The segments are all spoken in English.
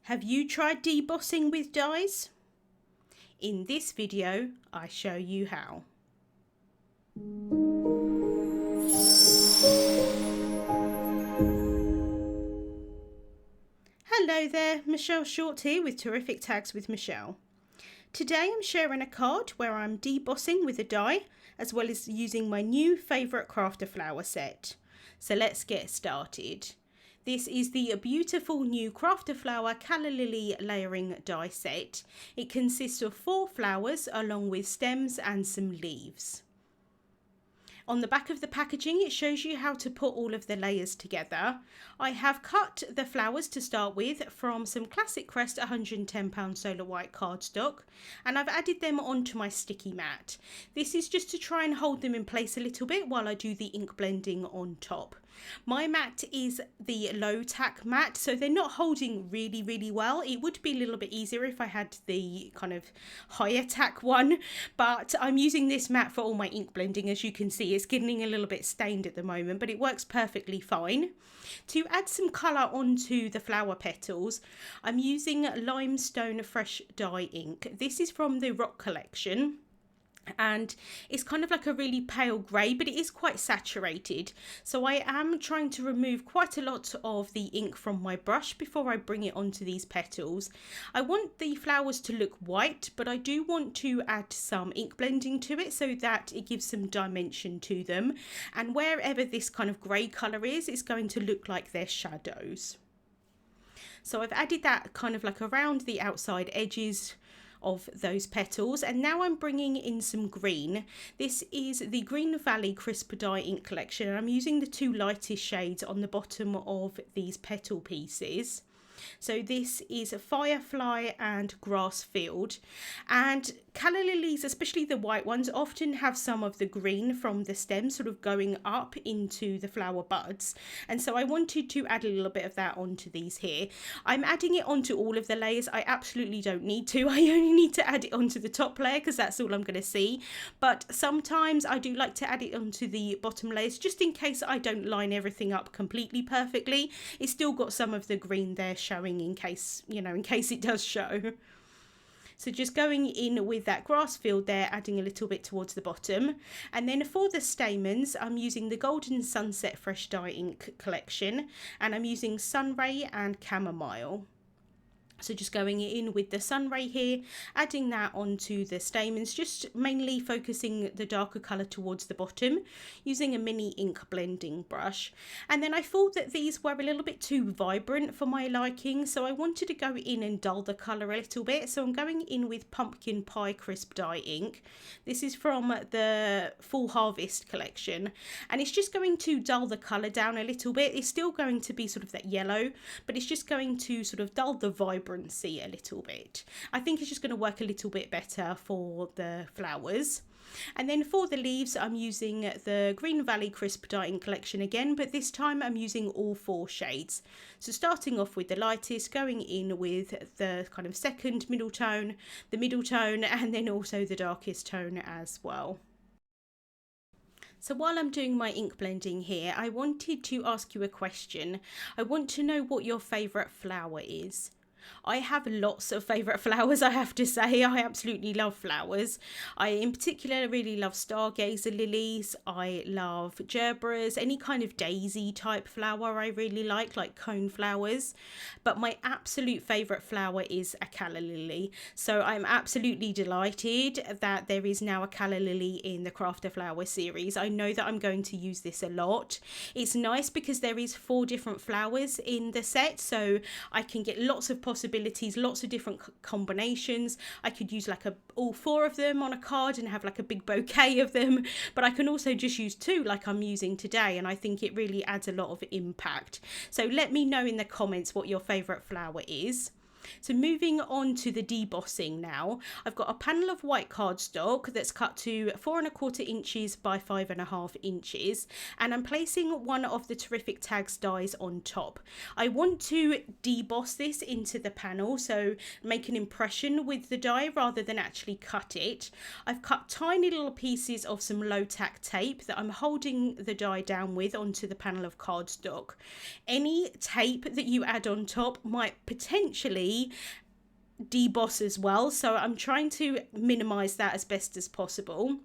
Have you tried debossing with dies? In this video, I show you how. Hello there, Michelle Short here with Terrific Tags with Michelle. Today I'm sharing a card where I'm debossing with a die, as well as using my new favourite crafter flower set. So let's get started. This is the beautiful new crafter flower Calla Lily layering die set. It consists of 4 flowers along with stems and some leaves. On the back of the packaging it shows you how to put all of the layers together. I have cut the flowers to start with from some classic Crest 110 solar white cardstock, and I've added them onto my sticky mat. This is just to try and hold them in place a little bit while I do the ink blending on top. My mat is the low tack mat, so they're not holding really well. It would be a little bit easier if I had the kind of higher tack one, but I'm using this mat for all my ink blending. As you can see, it's getting a little bit stained at the moment, but it works perfectly fine. To add some colour onto the flower petals, I'm using Limestone Fresh Dye ink. This is from the Rock collection, and it's kind of like a really pale grey, but it is quite saturated, so I am trying to remove quite a lot of the ink from my brush before I bring it onto these petals. I want the flowers to look white, but I do want to add some ink blending to it so that it gives some dimension to them, and wherever this kind of grey colour is, it's going to look like their shadows. So I've added that kind of like around the outside edges of those petals, and now I'm bringing in some green. This is the Green Valley Crisp Dye ink collection, and I'm using the 2 lightest shades on the bottom of these petal pieces. So this is Firefly and Grass Field, and Calla Lilies, especially the white ones, often have some of the green from the stem sort of going up into the flower buds, and so I wanted to add a little bit of that onto these here. I'm adding it onto all of the layers. I absolutely don't need to. I only need to add it onto the top layer because that's all I'm going to see, but sometimes I do like to add it onto the bottom layers just in case I don't line everything up completely perfectly. It's still got some of the green there showing in case, you know, in case it does show. So just going in with that grass field there, adding a little bit towards the bottom. And then for the stamens, I'm using the Golden Sunset Fresh Dye ink collection, and I'm using Sunray and Chamomile. So just going in with the Sunray here, adding that onto the stamens, just mainly focusing the darker colour towards the bottom, using a mini ink blending brush. And then I thought that these were a little bit too vibrant for my liking, so I wanted to go in and dull the colour a little bit. So I'm going in with Pumpkin Pie Crisp Dye ink. This is from the Full Harvest collection, and it's just going to dull the colour down a little bit. It's still going to be sort of that yellow, but it's just going to sort of dull the vibrancy a little bit. I think it's just going to work a little bit better for the flowers. And then for the leaves, I'm using the Green Valley Crisp Dye ink collection again, but this time I'm using all 4 shades. So starting off with the lightest, going in with the kind of second middle tone, the middle tone, and then also the darkest tone as well. So while I'm doing my ink blending here, I wanted to ask you a question. I want to know what your favourite flower is. I have lots of favourite flowers, I have to say. I absolutely love flowers. I in particular really love stargazer lilies. I love gerberas, any kind of daisy type flower I really like cone flowers. But my absolute favourite flower is a Calla Lily. So I'm absolutely delighted that there is now a Calla Lily in the Crafter Flower series. I know that I'm going to use this a lot. It's nice because there is 4 different flowers in the set, so I can get lots of possibilities, lots of different combinations. I could use like all 4 of them on a card and have like a big bouquet of them, but I can also just use 2 like I'm using today, and I think it really adds a lot of impact. So let me know in the comments what your favourite flower is. So moving on to the debossing now, I've got a panel of white cardstock that's cut to 4¼ inches by 5½ inches, and I'm placing one of the Terrific Tags dies on top. I want to deboss this into the panel, so make an impression with the die rather than actually cut it. I've cut tiny little pieces of some low tack tape that I'm holding the die down with onto the panel of cardstock. Any tape that you add on top might potentially quickly deboss as well, so I'm trying to minimize that as best as possible.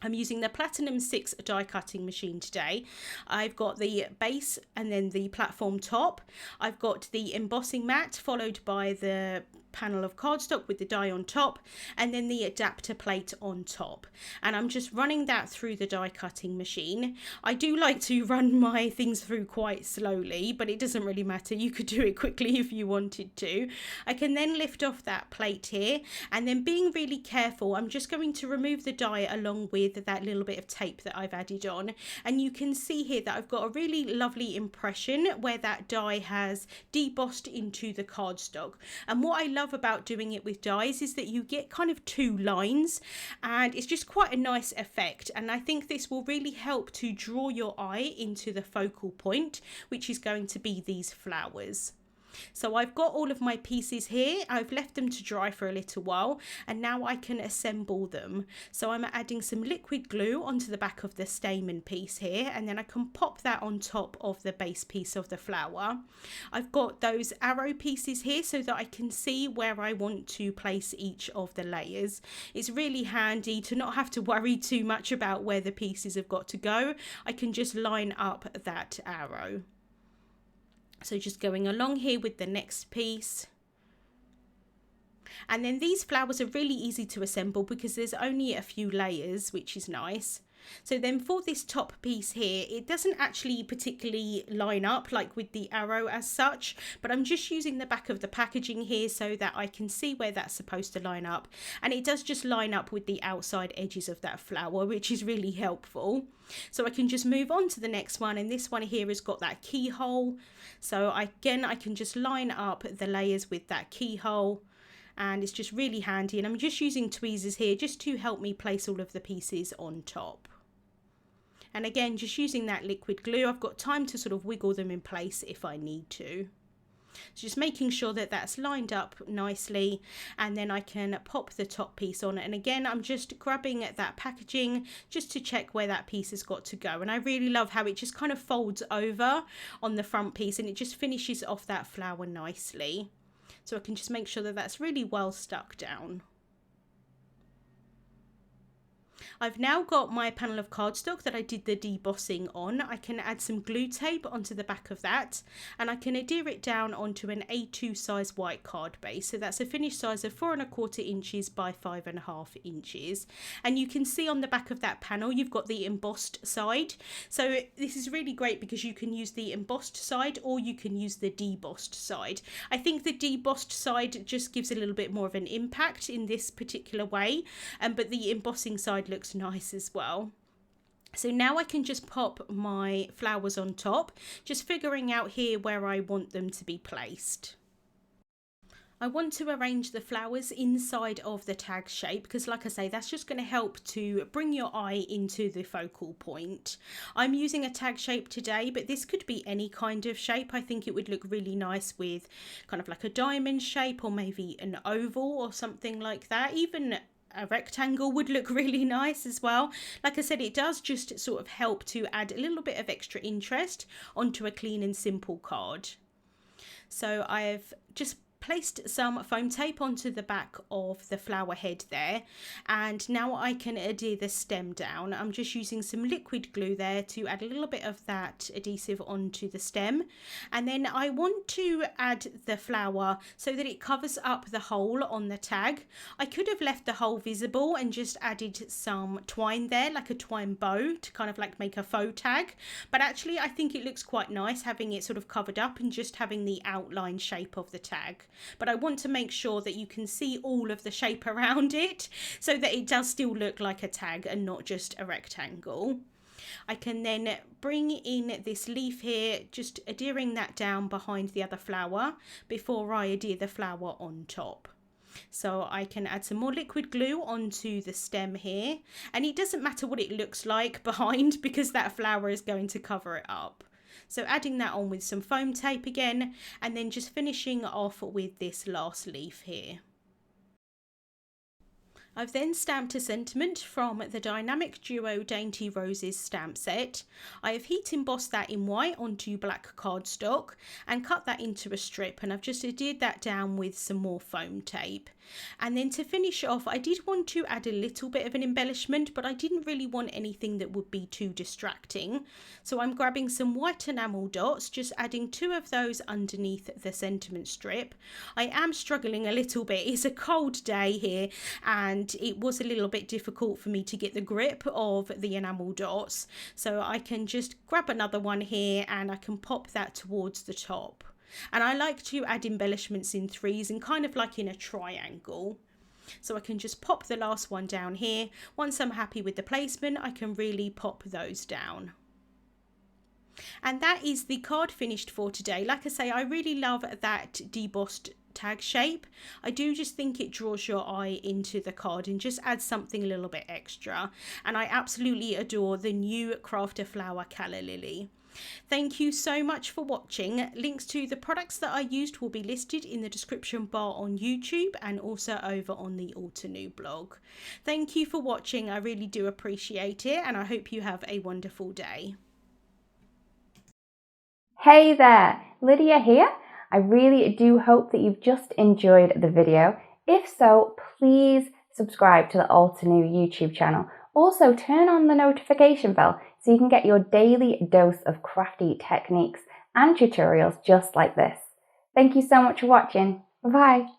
I'm using the Platinum 6 die cutting machine today. I've got the base and then the platform top. I've got the embossing mat followed by the panel of cardstock with the die on top, and then the adapter plate on top, and I'm just running that through the die cutting machine. I do like to run my things through quite slowly, but it doesn't really matter, you could do it quickly if you wanted to. I can then lift off that plate here, and then being really careful, I'm just going to remove the die along with that little bit of tape that I've added on, and you can see here that I've got a really lovely impression where that die has debossed into the cardstock. And what I love about doing it with dies is that you get kind of two lines, and it's just quite a nice effect, and I think this will really help to draw your eye into the focal point, which is going to be these flowers. So I've got all of my pieces here. I've left them to dry for a little while, and now I can assemble them. So I'm adding some liquid glue onto the back of the stamen piece here, and then I can pop that on top of the base piece of the flower. I've got those arrow pieces here so that I can see where I want to place each of the layers. It's really handy to not have to worry too much about where the pieces have got to go. I can just line up that arrow. So just going along here with the next piece. And then these flowers are really easy to assemble because there's only a few layers, which is nice. So then for this top piece here, it doesn't actually particularly line up like with the arrow as such, but I'm just using the back of the packaging here so that I can see where that's supposed to line up, and it does just line up with the outside edges of that flower, which is really helpful. So I can just move on to the next one, and this one here has got that keyhole, so again I can just line up the layers with that keyhole, and it's just really handy, and I'm just using tweezers here just to help me place all of the pieces on top. And again, just using that liquid glue, I've got time to sort of wiggle them in place if I need to. So just making sure that that's lined up nicely, and then I can pop the top piece on. And again, I'm just grabbing at that packaging just to check where that piece has got to go. And I really love how it just kind of folds over on the front piece, and it just finishes off that flower nicely. So I can just make sure that that's really well stuck down. I've now got my panel of cardstock that I did the debossing on. I can add some glue tape onto the back of that, and I can adhere it down onto an A2 size white card base. So that's a finished size of 4¼ inches by 5½ inches. And you can see on the back of that panel, you've got the embossed side. So this is really great because you can use the embossed side or you can use the debossed side. I think the debossed side just gives a little bit more of an impact in this particular way, but the embossing side looks nice as well. So now I can just pop my flowers on top, just figuring out here where I want them to be placed. I want to arrange the flowers inside of the tag shape because, like I say, that's just going to help to bring your eye into the focal point. I'm using a tag shape today, but this could be any kind of shape. I think it would look really nice with kind of like a diamond shape or maybe an oval or something like that. Even a rectangle would look really nice as well. Like I said, it does just sort of help to add a little bit of extra interest onto a clean and simple card. So I've just placed some foam tape onto the back of the flower head there, and now I can adhere the stem down. I'm just using some liquid glue there to add a little bit of that adhesive onto the stem, and then I want to add the flower so that it covers up the hole on the tag. I could have left the hole visible and just added some twine there, like a twine bow, to kind of like make a faux tag, but actually I think it looks quite nice having it sort of covered up and just having the outline shape of the tag. But I want to make sure that you can see all of the shape around it so that it does still look like a tag and not just a rectangle. I can then bring in this leaf here, just adhering that down behind the other flower before I adhere the flower on top. So I can add some more liquid glue onto the stem here, and it doesn't matter what it looks like behind because that flower is going to cover it up. So adding that on with some foam tape again, and then just finishing off with this last leaf here. I've then stamped a sentiment from the Dynamic Duo Dainty Roses stamp set. I have heat embossed that in white onto black cardstock and cut that into a strip, and I've just adhered that down with some more foam tape. And then to finish off, I did want to add a little bit of an embellishment, but I didn't really want anything that would be too distracting. So I'm grabbing some white enamel dots, just adding 2 of those underneath the sentiment strip. I am struggling a little bit. It's a cold day here and it was a little bit difficult for me to get the grip of the enamel dots. So I can just grab another one here and I can pop that towards the top. And I like to add embellishments in threes and kind of like in a triangle. So I can just pop the last one down here. Once I'm happy with the placement, I can really pop those down. And that is the card finished for today. Like I say, I really love that debossed tag shape. I do just think it draws your eye into the card and just adds something a little bit extra. And I absolutely adore the new Crafter Flower Calla Lily. Thank you so much for watching. Links to the products that I used will be listed in the description bar on YouTube and also over on the Altenew blog. Thank you for watching. I really do appreciate it and I hope you have a wonderful day. Hey there, Lydia here. I really do hope that you've just enjoyed the video. If so, please subscribe to the Altenew YouTube channel. Also, turn on the notification bell so you can get your daily dose of crafty techniques and tutorials just like this. Thank you so much for watching. Bye-bye.